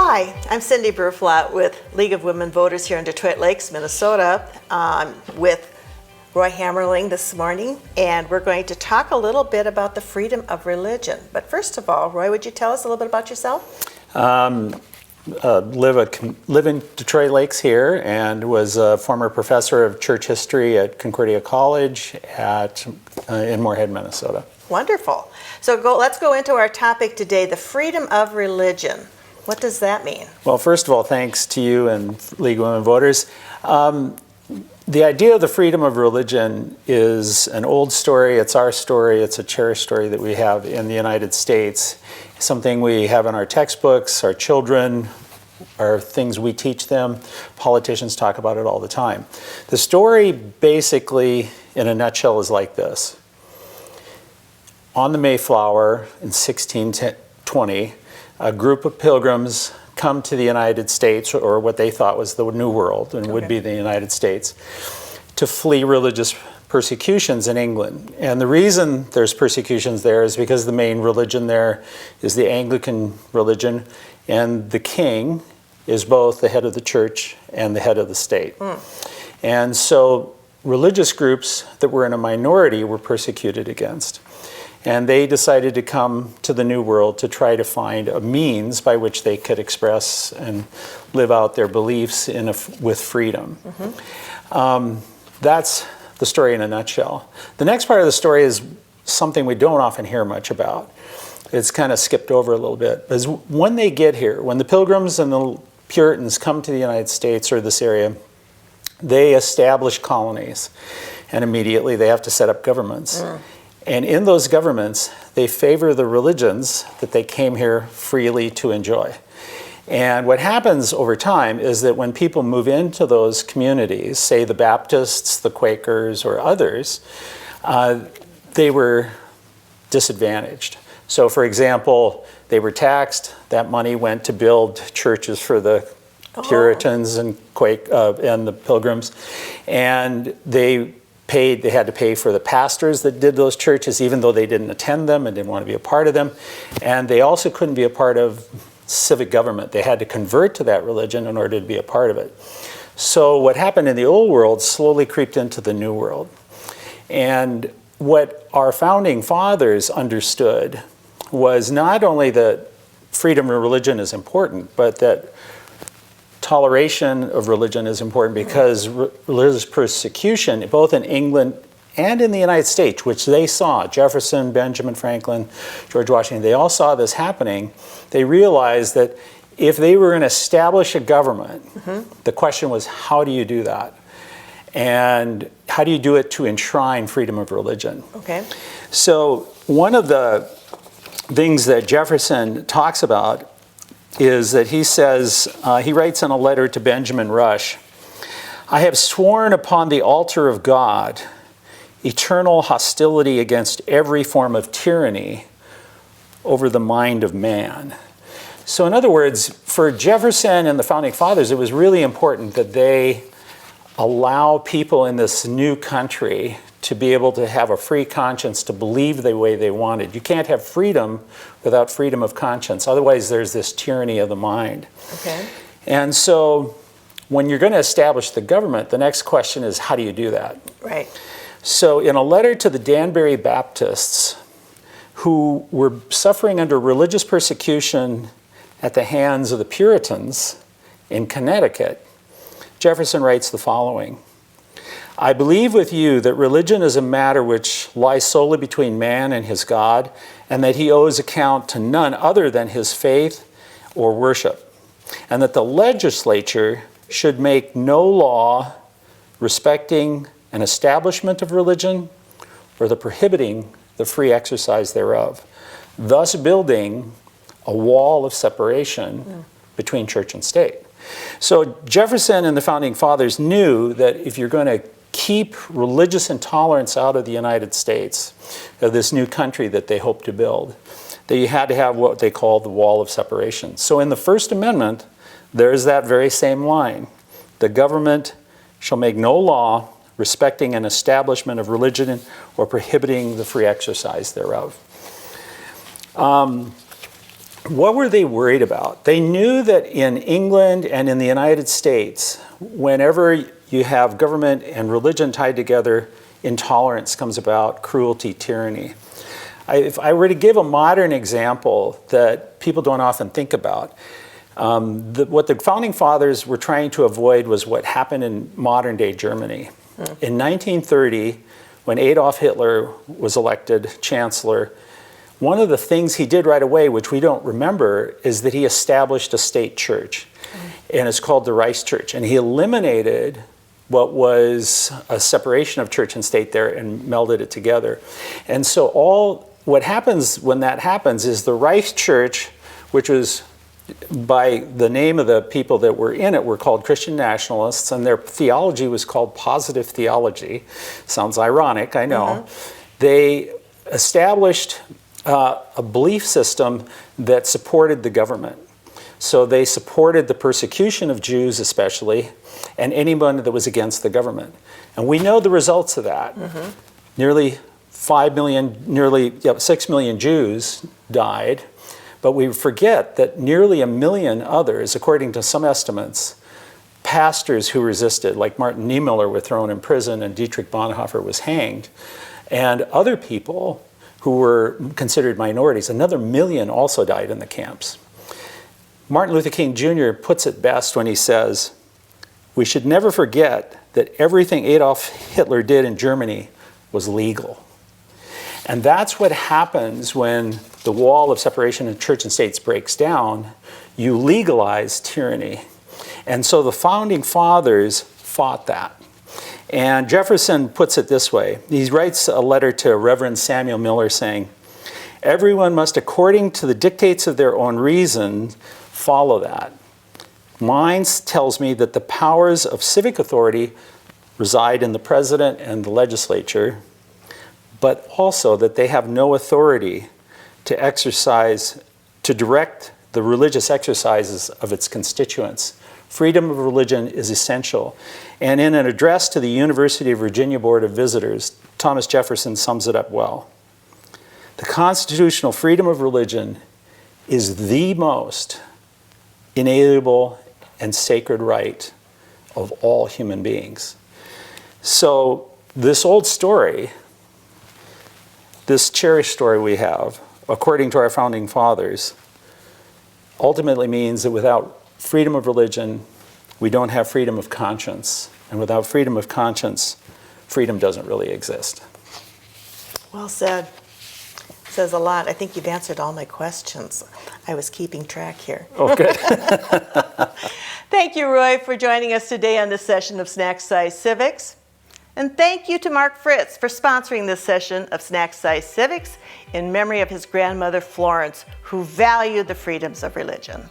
Hi, I'm Cindy Burflat with League of Women Voters here in Detroit Lakes, Minnesota, with Roy Hammerling this morning, and we're going to talk a little bit about the freedom of religion. But first of all, Roy, would you tell us a little bit about yourself? Live in Detroit Lakes here, and was a former professor of church history at Concordia College in Moorhead, Minnesota. Wonderful. So let's go into our topic today, the freedom of religion. What does that mean? Well, first of all, thanks to you and League of Women Voters. The idea of the freedom of religion is an old story. It's our story. It's a cherished story that we have in the United States. Something we have in our textbooks, our children, are things we teach them. Politicians talk about it all the time. The story basically, in a nutshell, is like this. On the Mayflower in 1620, a group of pilgrims come to the United States, or what they thought was the New World, and would be the United States, to flee religious persecutions in England. And the reason there's persecutions there is because the main religion there is the Anglican religion, and the king is both the head of the church and the head of the state. And so religious groups that were in a minority were persecuted against. And they decided to come to the New World to try to find a means by which they could express and live out their beliefs with freedom. That's the story in a nutshell. The next part of the story is something we don't often hear much about. It's kind of skipped over a little bit. Is when they get here, when the Pilgrims and the Puritans come to the United States or this area, they establish colonies, and immediately they have to set up governments. And in those governments, they favor the religions that they came here freely to enjoy. And what happens over time is that when people move into those communities, say the Baptists, the Quakers, or others, they were disadvantaged. So for example, they were taxed. That money went to build churches for the Puritans and and the Pilgrims. And they had to pay for the pastors that did those churches, even though they didn't attend them and didn't want to be a part of them. And they also couldn't be a part of civic government. They had to convert to that religion in order to be a part of it. So what happened in the old world slowly creeped into the new world. And what our founding fathers understood was not only that freedom of religion is important, but that toleration of religion is important, because religious persecution, both in England and in the United States, which they saw, Jefferson, Benjamin Franklin, George Washington, they all saw this happening. They realized that if they were going to establish a government, the question was, how do you do that? And how do you do it to enshrine freedom of religion? So one of the things that Jefferson talks about is that he says, he writes in a letter to Benjamin Rush, "I have sworn upon the altar of God eternal hostility against every form of tyranny over the mind of man." So in other words, for Jefferson and the Founding Fathers, it was really important that they allow people in this new country to be able to have a free conscience, to believe the way they wanted. You can't have freedom without freedom of conscience. Otherwise, there's this tyranny of the mind. And so when you're going to establish the government, the next question is, how do you do that? So in a letter to the Danbury Baptists, who were suffering under religious persecution at the hands of the Puritans in Connecticut, Jefferson writes the following: "I believe with you that religion is a matter which lies solely between man and his God, and that he owes account to none other than his faith or worship, and that the legislature should make no law respecting an establishment of religion or the prohibiting the free exercise thereof, thus building a wall of separation between church and state." So Jefferson and the Founding Fathers knew that if you're going to keep religious intolerance out of the United States, of this new country that they hoped to build, that you had to have what they called the wall of separation. So in the First Amendment, there's that very same line: "The government shall make no law respecting an establishment of religion or prohibiting the free exercise thereof." what were they worried about? They knew that in England and in the United States, whenever you have government and religion tied together, intolerance comes about, cruelty, tyranny. If I were to give a modern example that people don't often think about, what the Founding Fathers were trying to avoid was what happened in modern day Germany. In 1930, when Adolf Hitler was elected chancellor, one of the things he did right away, which we don't remember, is that he established a state church. And it's called the Reichschurch. And he eliminated what was a separation of church and state there and melded it together. And so what happens when that happens is the Reichschurch, which was by the name of the people that were in it, were called Christian nationalists, and their theology was called positive theology. Sounds ironic, I know. They established a belief system that supported the government. So they supported the persecution of Jews especially, and anyone that was against the government. And we know the results of that. Nearly 6 million Jews died, but we forget that nearly 1 million others, according to some estimates, pastors who resisted, like Martin Niemöller, were thrown in prison and Dietrich Bonhoeffer was hanged, and other people who were considered minorities, another 1 million also died in the camps. Martin Luther King Jr. puts it best when he says, "We should never forget that everything Adolf Hitler did in Germany was legal." And that's what happens when the wall of separation of church and states breaks down. You legalize tyranny. And so the Founding Fathers fought that. And Jefferson puts it this way. He writes a letter to Reverend Samuel Miller saying, "Everyone must, according to the dictates of their own reason, follow that. Mine tells me that the powers of civic authority reside in the president and the legislature, but also that they have no authority to direct the religious exercises of its constituents. Freedom of religion is essential." And in an address to the University of Virginia Board of Visitors, Thomas Jefferson sums it up well. "The constitutional freedom of religion is the most inalienable and sacred right of all human beings." So this old story, this cherished story we have, according to our Founding Fathers, ultimately means that without freedom of religion, we don't have freedom of conscience. And without freedom of conscience, freedom doesn't really exist. Well said. Says a lot. I think you've answered all my questions. I was keeping track here. Oh, good. Thank you, Roy, for joining us today on this session of Snack-Sized Civics. And thank you to Mark Fritz for sponsoring this session of Snack-Sized Civics in memory of his grandmother, Florence, who valued the freedoms of religion.